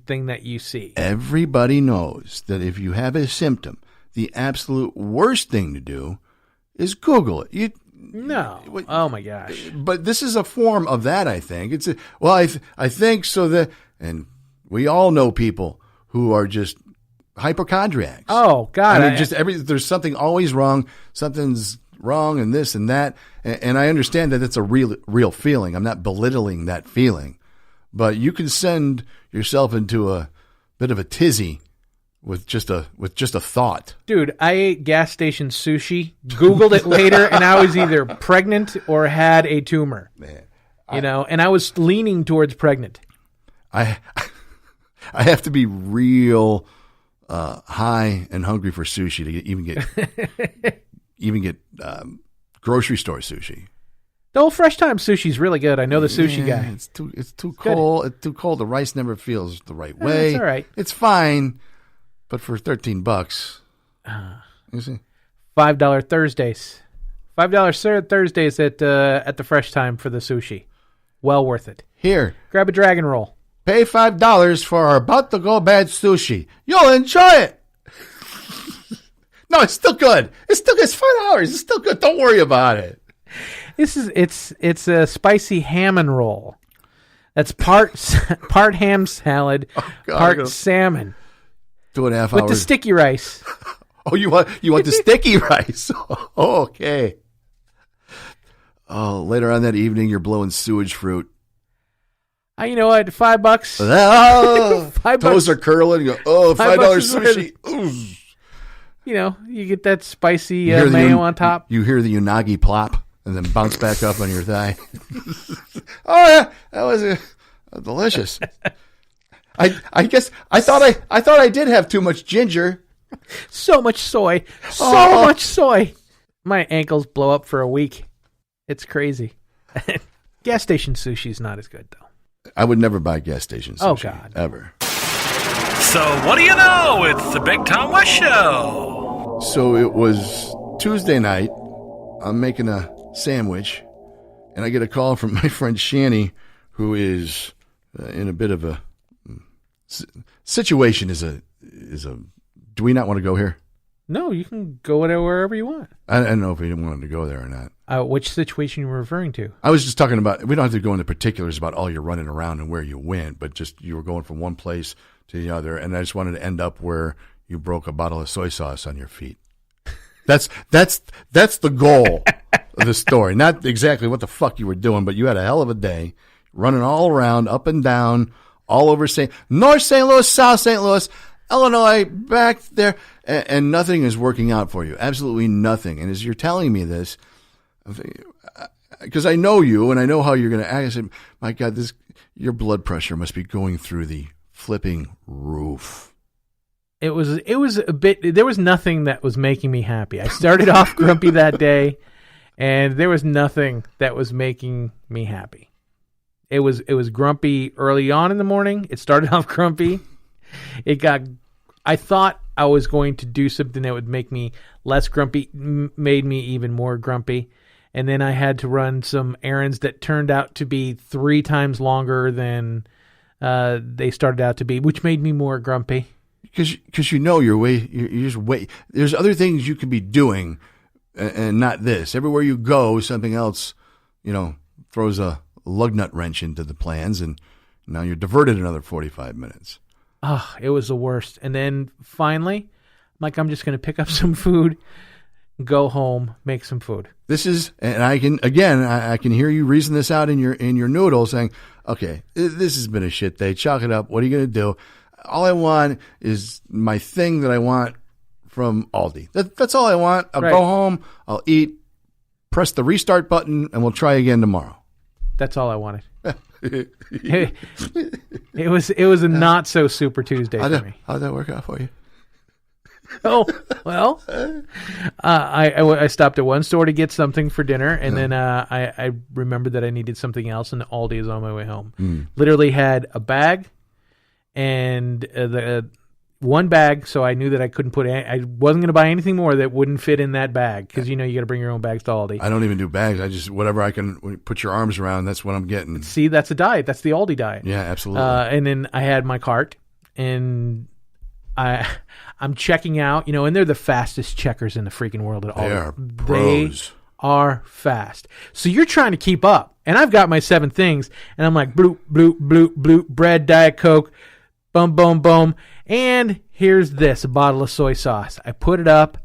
thing that you see. Everybody knows that if you have a symptom, the absolute worst thing to do is Google it. Oh my gosh! But this is a form of that. I think I think so that, and we all know people who are just hypochondriacs. Oh God! I mean, there's something always wrong. Something's wrong, and this and that. And I understand that it's a real feeling. I'm not belittling that feeling, but you can send yourself into a bit of a tizzy with just a thought. Dude, I ate gas station sushi, Googled it later, and I was either pregnant or had a tumor. Man, and I was leaning towards pregnant. I have to be real high and hungry for sushi to even get grocery store sushi. The old Fresh Time sushi is really good. I know the sushi guy. It's too cold. Good. It's too cold. The rice never feels the right way. It's all right. It's fine, but for $13, you see, $5 Thursdays, $5 Thursdays at the Fresh Time for the sushi. Well worth it. Here, grab a dragon roll. Pay $5 for our about to go bad sushi. You'll enjoy it. No, it's still good. It's $5. It's still good. Don't worry about it. It's a spicy salmon roll. That's part ham salad, part salmon. 2.5 hours with the sticky rice. Oh, you want the sticky rice? Oh, okay. Oh, later on that evening, you're blowing sewage fruit. You know what? $5. Oh, $5. Toes are curling. You go, $5 sushi. Ooh. You get that spicy mayo on top. You hear the unagi plop and then bounce back up on your thigh. Oh yeah, that was delicious. I guess I thought I did have too much ginger. So much soy. Much soy. My ankles blow up for a week. It's crazy. Gas station sushi is not as good though. I would never buy gas station sushi. Oh God, ever. So what do you know? It's the Big Tom West Show. So it was Tuesday night. I'm making a sandwich, and I get a call from my friend Shani, who is in a bit of a situation. Is a. Do we not want to go here? No, you can go wherever you want. I don't know if we didn't want to go there or not. Which situation you were referring to? I was just talking about. We don't have to go into particulars about all your running around and where you went, but just you were going from one place to the other, and I just wanted to end up where you broke a bottle of soy sauce on your feet. That's the goal of the story. Not exactly what the fuck you were doing, but you had a hell of a day running all around, up and down, all over North St. Louis, South St. Louis, Illinois, back there, and nothing is working out for you. Absolutely nothing. And as you're telling me this, because I know you and I know how you're going to act, I said, my God, your blood pressure must be going through the flipping roof. It was a bit. There was nothing that was making me happy. I started off grumpy that day, and there was nothing that was making me happy. It was grumpy early on in the morning. It started off grumpy. I thought I was going to do something that would make me less grumpy, made me even more grumpy. And then I had to run some errands that turned out to be 3 times longer than they started out to be, which made me more grumpy. Because you're just way. There's other things you could be doing, and not this. Everywhere you go, something else, throws a lug nut wrench into the plans, and now you're diverted another 45 minutes. Oh, it was the worst. And then finally, I'm just going to pick up some food, go home, make some food. This is, and I can hear you reason this out in your noodle, saying, okay, this has been a shit day. Chalk it up. What are you going to do? All I want is my thing that I want from Aldi. That's all I want. I'll go home, I'll eat, press the restart button, and we'll try again tomorrow. That's all I wanted. It was a not so super Tuesday for me. How'd that work out for you? Oh, well, I stopped at one store to get something for dinner, and then I remembered that I needed something else, and Aldi is on my way home. Literally had a bag and one bag, so I knew that I couldn't put. I wasn't going to buy anything more that wouldn't fit in that bag because you got to bring your own bags to Aldi. I don't even do bags. I just whatever I can put your arms around. That's what I'm getting. See, that's a diet. That's the Aldi diet. Yeah, absolutely. And then I had my cart, and I'm checking out. And they're the fastest checkers in the freaking world at Aldi. They are pros. They are fast. So you're trying to keep up, and I've got my 7 things, and I'm like bloop bloop bloop bloop bread, Diet Coke, boom boom boom. And here's this, a bottle of soy sauce. I put it up.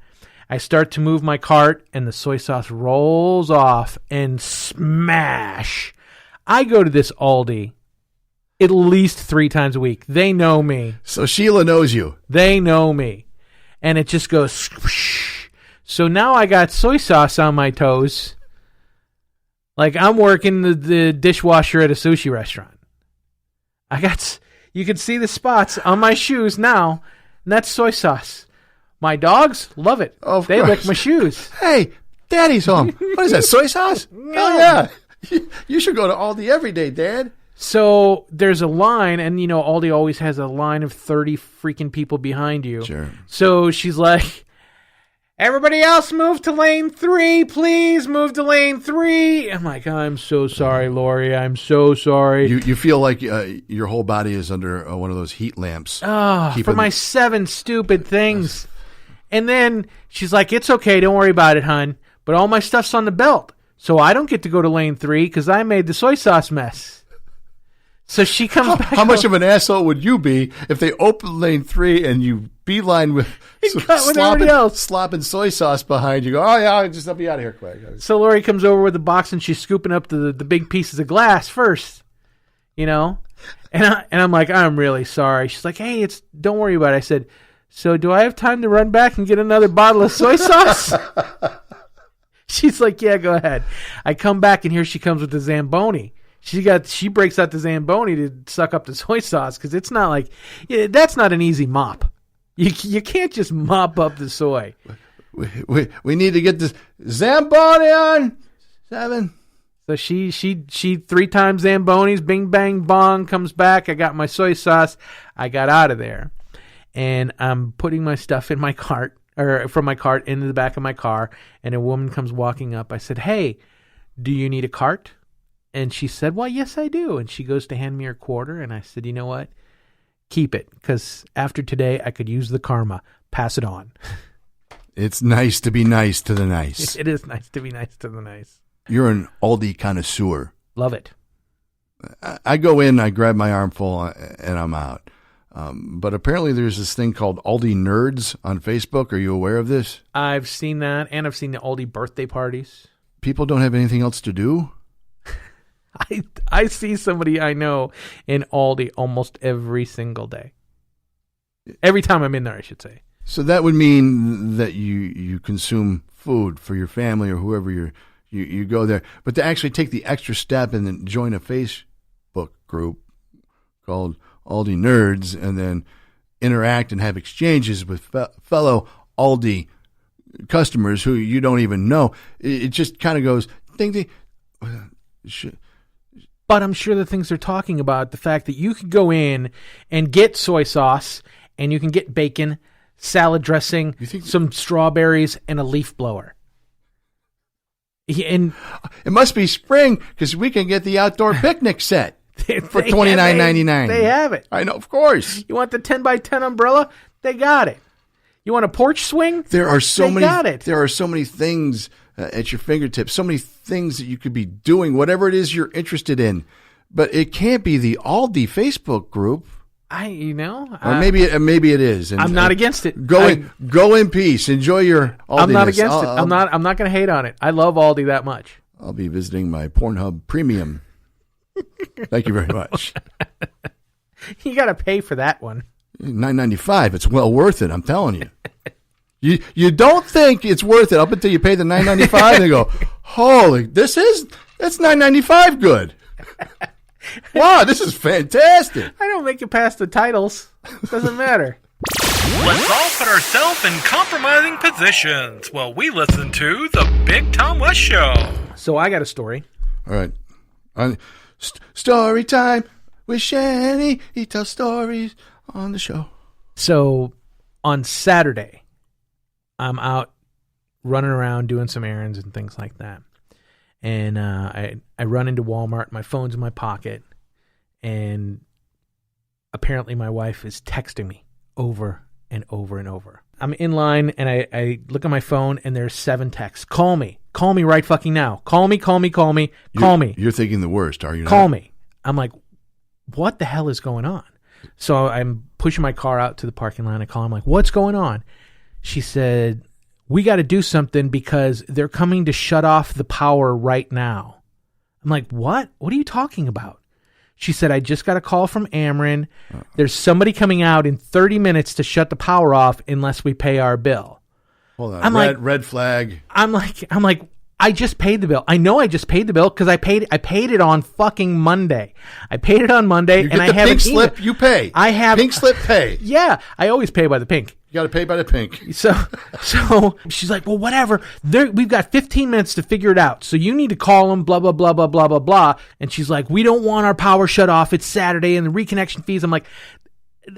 I start to move my cart, and the soy sauce rolls off and smash. I go to this Aldi at least 3 times a week. They know me. So Sheila knows you. They know me. And it just goes swoosh. So now I got soy sauce on my toes. Like I'm working the dishwasher at a sushi restaurant. You can see the spots on my shoes now, and that's soy sauce. My dogs love it. They lick my shoes. Hey, Daddy's home. What is that, soy sauce? Oh, yeah. You should go to Aldi every day, Dad. So there's a line, and Aldi always has a line of 30 freaking people behind you. Sure. So she's like, everybody else move to lane 3, please move to lane 3. I'm like, I'm so sorry, Lori. I'm so sorry. You feel like your whole body is under one of those heat lamps. For my 7 stupid things. And then she's like, it's okay. Don't worry about it, hon. But all my stuff's on the belt. So I don't get to go to lane 3 because I made the soy sauce mess. So she comes back. How much of an asshole would you be if they open lane 3 and you beeline with slopping soy sauce behind you? Go, oh yeah, I'll be out of here quick. So Lori comes over with the box and she's scooping up the big pieces of glass first, and I'm like, I'm really sorry. She's like, hey, don't worry about it. I said, so do I have time to run back and get another bottle of soy sauce? She's like, yeah, go ahead. I come back and here she comes with the Zamboni. She breaks out the Zamboni to suck up the soy sauce because it's not like that's not an easy mop. You can't just mop up the soy. We need to get this Zamboni on 7. So she 3 times Zambonis, bing bang bong, comes back. I got my soy sauce. I got out of there, and I'm putting my stuff in my cart or from my cart into the back of my car. And a woman comes walking up. I said, "Hey, do you need a cart?" And she said, well, yes, I do. And she goes to hand me her quarter. And I said, you know what? Keep it. Because after today, I could use the karma. Pass it on. It's nice to be nice to the nice. It is nice to be nice to the nice. You're an Aldi connoisseur. Love it. I go in, I grab my armful, and I'm out. But apparently there's this thing called Aldi Nerds on Facebook. Are you aware of this? I've seen that. And I've seen the Aldi birthday parties. People don't have anything else to do? I see somebody I know in Aldi almost every single day. Every time I'm in there, I should say. So that would mean that you consume food for your family or whoever you go there. But to actually take the extra step and then join a Facebook group called Aldi Nerds and then interact and have exchanges with fellow Aldi customers who you don't even know, it just kind of goes, ding, ding. But I'm sure the things they're talking about, the fact that you could go in and get soy sauce and you can get bacon, salad dressing, some strawberries, and a leaf blower. And it must be spring because we can get the outdoor picnic set for $29.99. They have it. I know, of course. You want the 10x10 umbrella? They got it. You want a porch swing? There are so many. Got it. There are so many things at your fingertips. So many things that you could be doing, whatever it is you're interested in. But it can't be the Aldi Facebook group. Or maybe it is. And, I'm not against it. Go in peace. Enjoy your Aldi. I'm not against it. I'm not going to hate on it. I love Aldi that much. I'll be visiting my Pornhub Premium. Thank you very much. You got to pay for that one. $9.95. It's well worth it. I'm telling you. You don't think it's worth it up until you pay the $9.95 and you go, holy, that's $9.95 good. Wow, this is fantastic. I don't make it past the titles. Doesn't matter. Let's all put ourselves in compromising positions while we listen to the Big Tom West Show. So I got a story. All right. Story time with Shanny. He tells stories on the show. So on Saturday, I'm out running around doing some errands and things like that. And I run into Walmart. My phone's in my pocket. And apparently my wife is texting me over and over and over. I'm in line, and I look at my phone, and there's 7 texts. Call me. Call me right fucking now. Call me. Call me. You're thinking the worst, are you not? Call me. I'm like, what the hell is going on? So I'm pushing my car out to the parking lot. I call him like, what's going on? She said, we got to do something because they're coming to shut off the power right now. I'm like, what? What are you talking about? She said, I just got a call from Ameren. There's somebody coming out in 30 minutes to shut the power off unless we pay our bill. Hold on. I'm red flag. I'm like, I just paid the bill. I know I just paid the bill because I paid it on fucking Monday. I paid it on Monday, You and get I the have pink an email. slip, you pay. I have pink slip, pay. Yeah, I always pay by the pink. You got to pay by the pink. So she's like, well, whatever. We've got 15 minutes to figure it out. So you need to call them, blah, blah, blah, blah, blah, blah, blah. And she's like, we don't want our power shut off. It's Saturday and the reconnection fees. I'm like,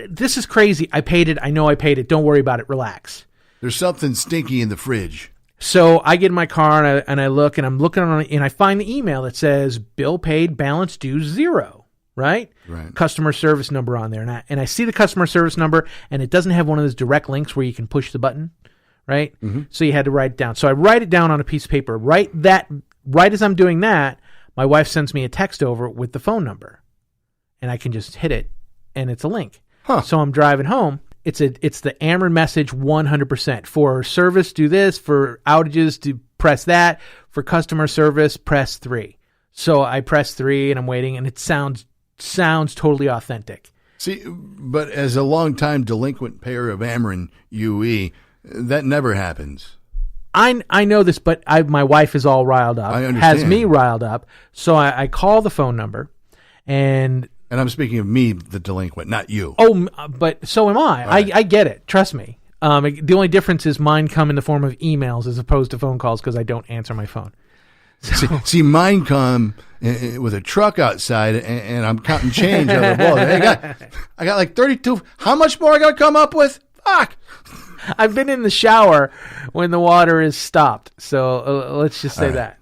this is crazy. I paid it. I know I paid it. Don't worry about it. Relax. There's something stinky in the fridge. So I get in my car and I look, and I'm looking on, and I find the email that says bill paid, balance due 0. Right? Customer service number on there. And I see the customer service number, and it doesn't have one of those direct links where you can push the button, right? Mm-hmm. So you had to write it down. So I write it down on a piece of paper. Right as I'm doing that, my wife sends me a text over with the phone number, and I can just hit it, and it's a link. Huh. So I'm driving home. It's the Ameren message 100%. For service, do this. For outages, do press that. For customer service, press 3. So I press 3, and I'm waiting, and it sounds totally authentic. See, but as a longtime delinquent payer of Ameren UE, that never happens. I know this, but my wife is all riled up. I understand. Has me riled up. So I call the phone number, and I'm speaking of me, the delinquent, not you. Oh, but so am I. Right. I get it. Trust me. The only difference is mine come in the form of emails as opposed to phone calls because I don't answer my phone. So. See, mine come with a truck outside, and I'm counting change. I got like 32. How much more I got to come up with? Fuck. I've been in the shower when the water is stopped. So let's just say that.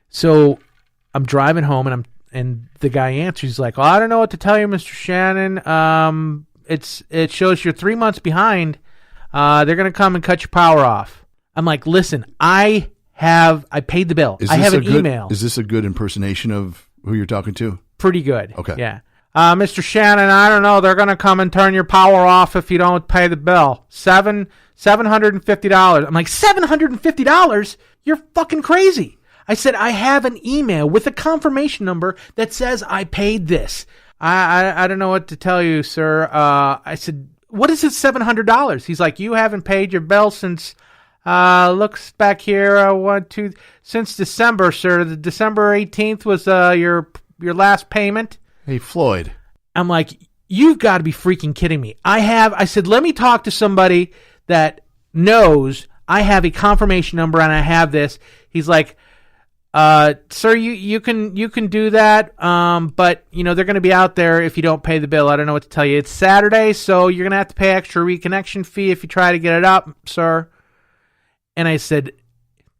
So I'm driving home, and the guy answers. He's like, well, I don't know what to tell you, Mr. Shannon. It shows you're 3 months behind. They're going to come and cut your power off. I'm like, listen, I paid the bill. I have an email. Is this a good impersonation of who you're talking to? Pretty good. Okay. Yeah. Mr. Shannon, I don't know. They're going to come and turn your power off if you don't pay the bill. $750. I'm like, $750? You're fucking crazy. I said, I have an email with a confirmation number that says I paid this. I don't know what to tell you, sir. I said, what is this $700? He's like, you haven't paid your bill since... looks back here, since December, sir. The December 18th was your last payment. Hey, Floyd. I'm like, you've got to be freaking kidding me. I said, let me talk to somebody that knows I have a confirmation number and I have this. He's like, sir, you can do that, but they're going to be out there if you don't pay the bill. I don't know what to tell you. It's Saturday, so you're going to have to pay extra reconnection fee if you try to get it up, sir. And I said,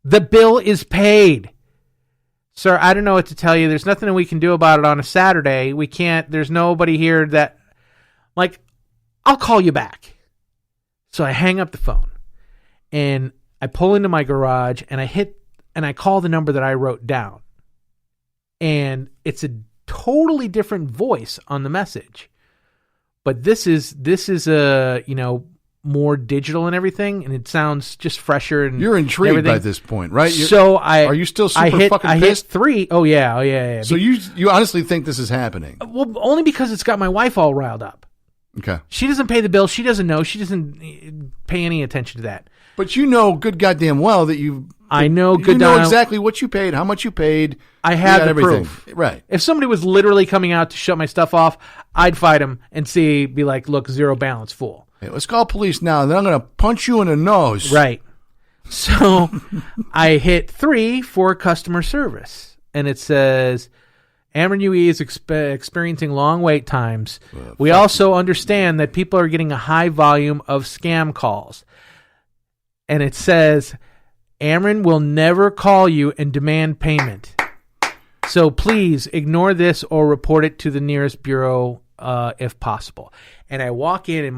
the bill is paid. Sir, I don't know what to tell you. There's nothing that we can do about it on a Saturday. We can't. There's nobody here that... Like, I'll call you back. So I hang up the phone. And I pull into my garage, and I call the number that I wrote down. And it's a totally different voice on the message. But this is a, more digital and everything, and it sounds just fresher. And you're intrigued everything. By this point, right? Are you still fucking pissed? I hit 3. Oh yeah. So you honestly think this is happening? Well, only because it's got my wife all riled up. Okay. She doesn't pay the bill. She doesn't know. She doesn't pay any attention to that. But you know good goddamn well that you... I know good. You know exactly what you paid, how much you paid. I have the everything. proof. Right. If somebody was literally coming out to shut my stuff off, I'd fight him and be like, look, zero balance, fool. Hey, let's call police now, and then I'm going to punch you in the nose. Right. So I hit 3 for customer service, and it says, Ameren UE is experiencing long wait times. We also understand that people are getting a high volume of scam calls. And it says, Ameren will never call you and demand payment. So please ignore this or report it to the nearest bureau if possible. And I walk in and